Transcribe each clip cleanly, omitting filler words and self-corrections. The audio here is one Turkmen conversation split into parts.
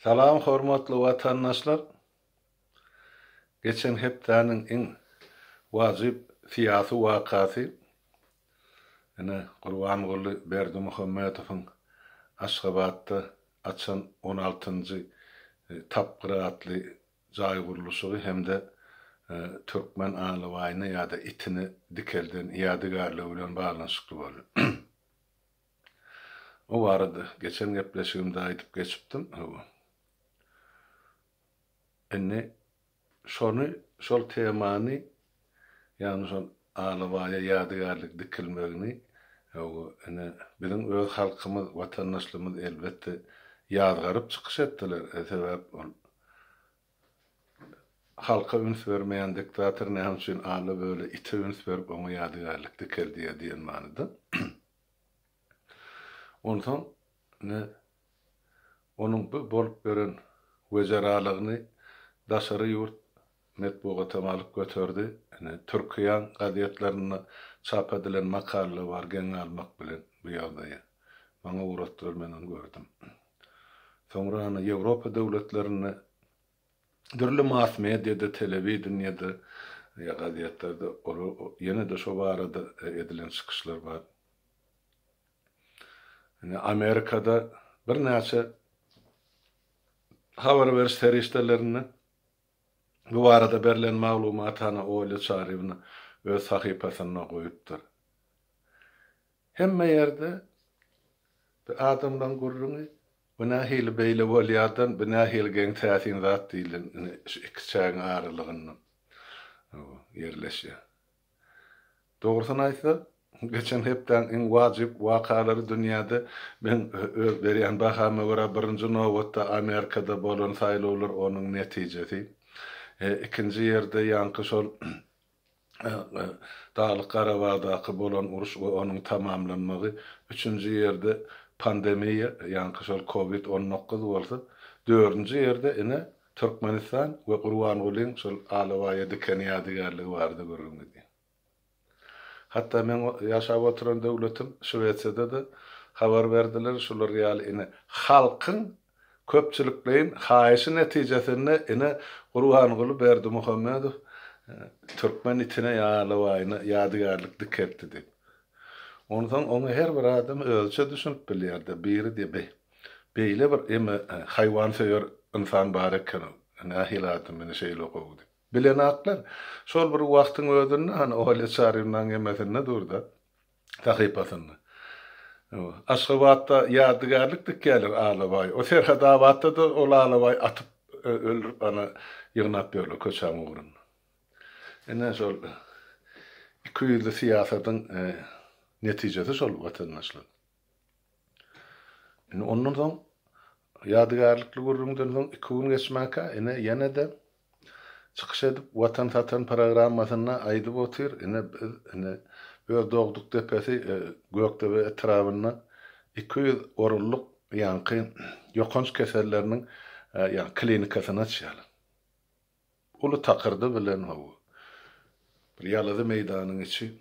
Salam hormatly watandaşlar. Geçen hepdäniň iň wajyp siyasi wakasy ene Gurbanguly Berdimuhammedowyň Aşgabatda açan 16-njy tapgyr atly jaý guruluşy hemde Türkmen alawaýyny ýa-da itini dikelden ýadygarlygy bilen baglanşykly boldy. O barada geçen gepleşigimde aýdyp geçipdim. Şol temany ýani şol alawaýa ýadygarlyk dikilmegini biziň öz halkymyz, watandaşlarymyz elbetde ýadgaryp çykyş etdiler. Sebäp halka üns bermeýän diktator näme üçin ala böyle ite üns berip oňa ýadygarlyk dikildi diýen manyda. Ondan onuň bu bolup beren wezaralygyny daşary ýurt metbuata alyp götürdi. Türkiýan gazetlerinde çap edilen makalalar var, geň almak bilen bu ýagdaýa. Maňa uğratdylar, men onu gördüm. Soňra Ýewropa döwletlerinde dürli mass mediada, telewizionyada ýa gazetlerde ýene de şo barada edilen çykyşlar bar. Amerikada bir näçe habar beriş terişlerinde bu arada berilen maglumatyny oýly çarybyny öz sahypasyna goýupdyr. Hemme ýerde bir adamdan gurruny buna hili beýle bolýardan buna hili geň täsin zat diýilen iki çaýyň aralygyny ýerleşýär. Dogrusyny aýtsa, geçen hepden iň wajyp wakalary dünýäde ben berýän bahama görä birinji nowatda Amerikada bolan saýlawlar onuň netijesi. İkinci ýerde ýanky şol Dağlyk Garabagdaky bolan uruş we onuň tamamlanmagy, üçünji ýerde pandemiýa, ýanky şol COVID-19 bolsa, dördünji ýerde ene Türkmenistan we Gurbangulyň şol alawaýa diken ýadygarlygy bardy görülmedi. Hatta men ýaşap oturan döwletim Şweçiýada da habar berdiler, şolar ýaly ene halkyň köpçüliklerin haýyşy netijesinde ene Gurbanguly Berdimuhammedow Türkmen itine ýalawaýyna ýadygarlyk diketdi diýip. Ondan onu her bir adam ölçe düşünüp bilýärdi. Biri diýip beýle bir haýwan söýür insan bar eken. Ahilaty meni şeýle okowdy. Bilen aklar şol bir wagtyň özünde oýly çaryndan gemesinde durda. Tahypasyny. Aşgabatda ýadygarlyk dikeler alawaý. O Serhadabatda da ol alawaý atyp öldürüp ýygnap berler köçäň ugrun. Şol iki ýyldy siýasatyň netijesi şol watandaşlar. Ondan soň ýadygarlykly gurrundan soň 2 gün geçmäkä ýene de çykyş edip Watan Satan programmasyna aýdyp otyr. Öz dogduk tepesi Gökdebe etrawyna 200 orunluk ýanky ýokanç keselleriniň klinikasyny açýarlar. Ulu takyrdy bilen bir ýalyzy meýdanyň içi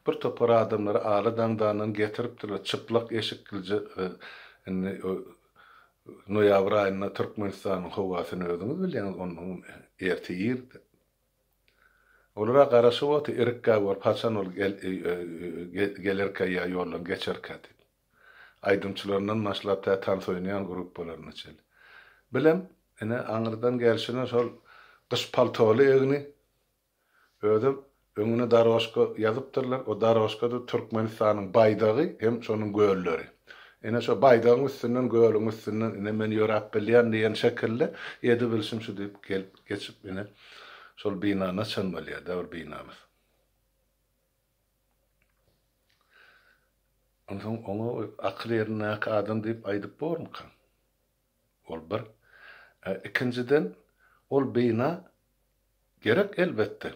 bir topar adamlary aladan getiripdiler, çıplak eşikilce noýabr aýyna Türkmenistanyň howasyny özüňiz bilýäňiz, onuň erti ýerdi. Olara garaşyp oty irikkä bor, paçan ol gelerkä ýa ýoldan geçerkä diýip. Aýdymçylaryndan başlap tan soýnaýan grup bolarny çel. Bilem, aňyrdan gelşine şol gyş paltoly egni ödüm öňüne daroşka ýazypdyrlar. O daroşkada Türkmenistanyň baýdagy hem şonuň göölleri. Şo baýdagyň üstünden göölüň üstünden men ýörap bilýän diýen şekilde ýedi bilşim şu diýip gelip geçip şol binana çanmalýar, däwr binamyz. Ondan oňa akly ýerine adam diýip aýdyp bormuk. Ol bir. İkinciden ol bina gerek elbette.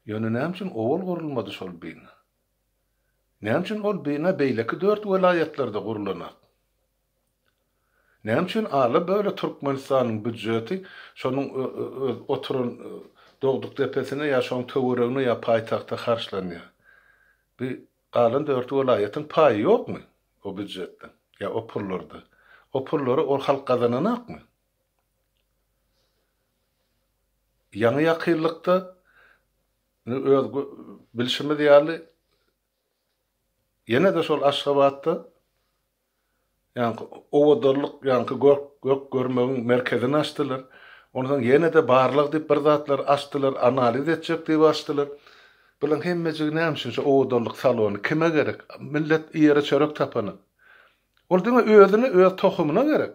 Ýöne näme üçin owul gurulmady şol bina? Näme üçin ol bina beýleki 4 welaýatlarda gurulanat? Näme üçin ala böyle Türkmenistanyň büdjeti şonuň oturan dogduk tepesine ýa şoň töweregine ýa paýtagta harçlanýar? Bir galan 4 welaýatyň paýy ýokmy o büdjetden? Ya o pullarda. o pulları ol halk kazananakmy? Ýa-ni ýakynlykda öz bilşimi diýäli ýene de şol Aşgabatda ýa-ni owodurlyk ýa-ni gök görmegiň merkezini açdylar. Ondan ýene de barlyk diýip bir zatlar açdylar, analiz etjek diýip açdylar. Bulan hemmejig näme üçin şu owodurlyk salony kime gerek? Millet ýere çörek tapany. Ol diňe özüne, öz tohumuna gerek.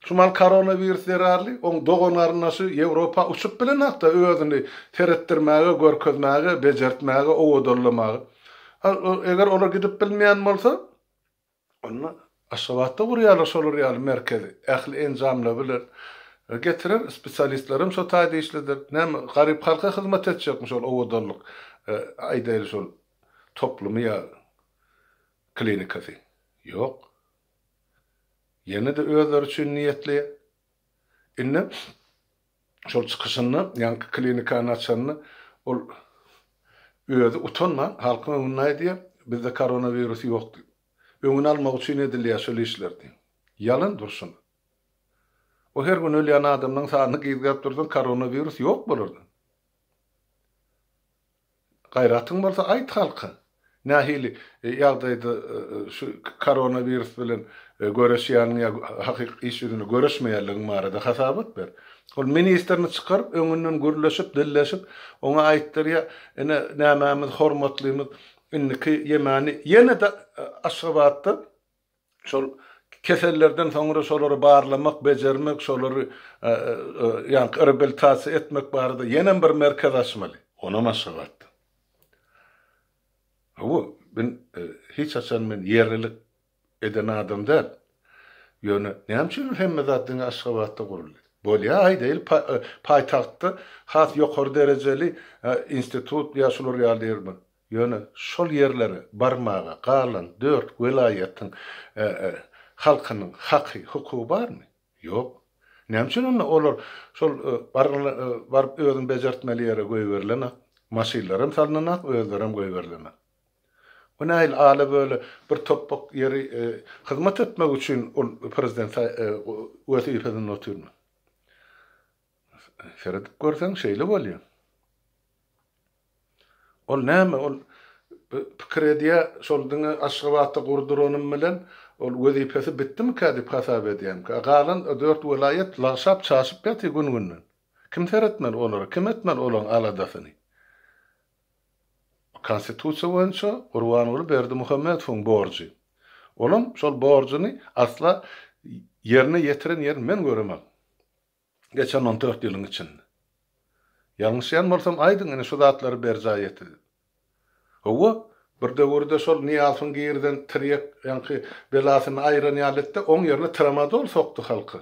Şumal koronavirus derarly, on dogonarynasy Ýewropa uçup bilen hatda özüni teretdirmäge, görkezmäge, bejertmäge, owodurlamagy. Eger olar gidip bilmeýän bolsa, onu Aşgabatda gurýarlar şol ýaly merkezi. Ähli enjamla biler. Getiren spesialistlerim şo taýda işleder. Näme garyp halka hyzmat etjekmiş ol owodurlyk aýdaýly şol toplumy ýa klinikasy. Ýok. Ýene de özleri üçin niýetli. Inne şol çykyşyny, ýa klinikany açanyny ol özü utanma, halkyna unnay diýip bizde koronavirus ýok. Öňüni almak üçin edilýär şol işlerdi. Ýalyn dursun. O her gün ölýän adamyň sanyny gizgäp dursan koronavirus ýok bolardy. Gaýratyň bolsa aýt halka. Nähili ýagdaýda şu koronavirus bilen göreşýän ýa hakyky iş ýüzüne göreşmeýärligiň barada hasabat ber. Ol ministerni çykaryp öňünden gürleşip, dilleşip, oňa aýtdyr ýa ene nämämiz hormatlymy inniki ýemani ýene de Aşgabatda şol kesellerden soňra şolary barlamak, bejermek, şolary ýa-ni rehabilitasiýa etmek barada ýene bir merkez açmaly. Ona Aşgabatda. Bu ben hiç açan men yerlilik eden adam değil. Ýöne näme üçin hemme zatdyň Aşgabatda guruldy? Bolýa aýdyl paýtagtda has ýokary derejeli institut ýaşular ýalyr. Ýöne şol yerlere barmaga galan 4 welaýatyň halkynyň haky, hukuky barmy? Ýok. Näme üçin olar şol baryp özüň bejertmeli ýere goýberlen, maşinlarym salynanak, özlerim goýberlen. Bu näil ala böyle bir topuk yeri hyzmat etmek üçin ol prezident wezifesini oturma. Seredip görsen şeýle bolýar. Ol näme ol krediýa şol diňe Aşgabatda gurduranyň bilen ol wezifesi bitdimi kadip hasap edýän. Galan 4 welaýat laşap çaşyp ýaty gün-günden. Kim seretmeli olary? Kim etmeli olan aladasyny? Konstitusiýa boýunça Gurbanuly Berdimuhammedowyň borjy. Olam şol borjuny asla yerine ýetiren ýer men göremem. Geçen 14 ýylyň içinde. Ýalňyşýan bolsam aýdyň ene şu zatlary berja ýetdi. Owa bir döwürde şol niýasyň giýerden tirek ýa-ni belasyny aýran ýaletde oň ýerine tramadol sokdy halky.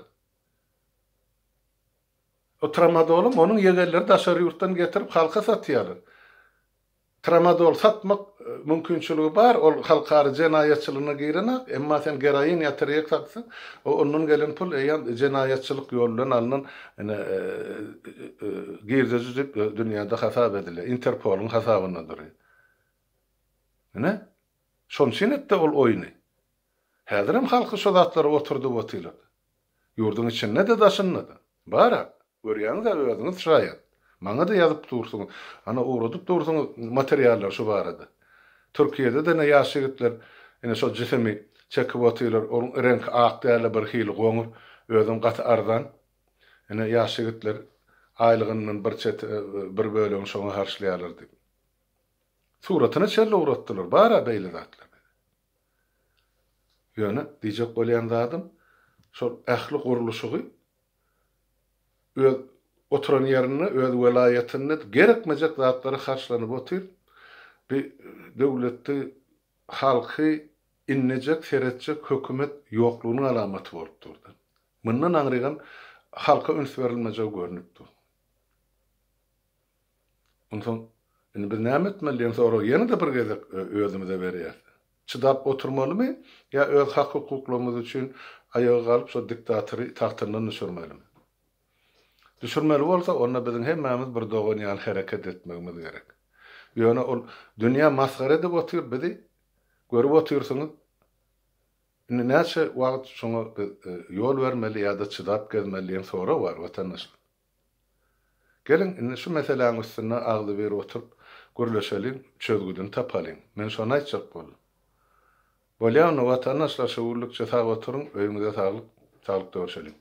O tramadolum onuň ýegerleri daşary ýurtdan getirip halka satýarlar. Tramadol satmak mümkinçiligi bar, ol halkary jenaýetçiligiне girenek, emma sen geraýin ýa taksyn, onun gelen pul eýan jenaýetçilik ýolundan alynan girdi dünýäde hasap edilir. Interpol'un hasabyndadyr. Ne? Şol sinetde ol oýny. Häzirim halky şu zatlary oturdy botylar. Ýurduň içinde de daşyndy. Bara, görýäňiz özüňiz şaýat. Maňa da ýazyp dursun. Ana uğradyp dursun materiallar şu barada. Türkiýede de ne ýaşygitler, ene şol cisemi çekip otylar, onun renk akdäle bir hili goňur, özüm gaty ardan. Ene ýaşygitler aýlygynyň bir bölegi şoňa harçlaýarlar diýip. Suratyny çelle uğratdylar, bara beýle zatlar. Ýöne diýjek bolýan zatym, şol ähli guruluşy öz oturan ýerine, öz welaýatyny gerekmejek zatlary harçlanyp otyr. Bir döwletde halky innejek, seretjek hökümet ýoklugynyň alamaty bolup durdy. Mundan aňrygan halka üns berilmejek görnüp durdy. Ondan indi biz näme etmeliýiz? Sonra ýene de bir gezek özümize berýär. Çydap oturmalymy ýa öz hak hukuklarymyz üçin ayağa galyp şo diktatory tahtyndan düşürmelimi? Düşürmeli bolsa onda bizim hemmemiz bir dogon ýaly hareket etmegimiz gerek. Ýöne ol dünýä masgara edip otyr bizi görüp otyrsyňyz Indi näçe wagt şoňa ýol bermeli ýa-da çydap gezmeliň sora bar watandaşlar. Gelin indi şu meseleň üstüne agly berip oturup görleşeliň, çözgüdini tapalyň. Men şonu aýtjak boldum. Bolýan watandaşlar şuwurlukça sag oturuň, öýüňize saglyk, saglyk görüşeliň.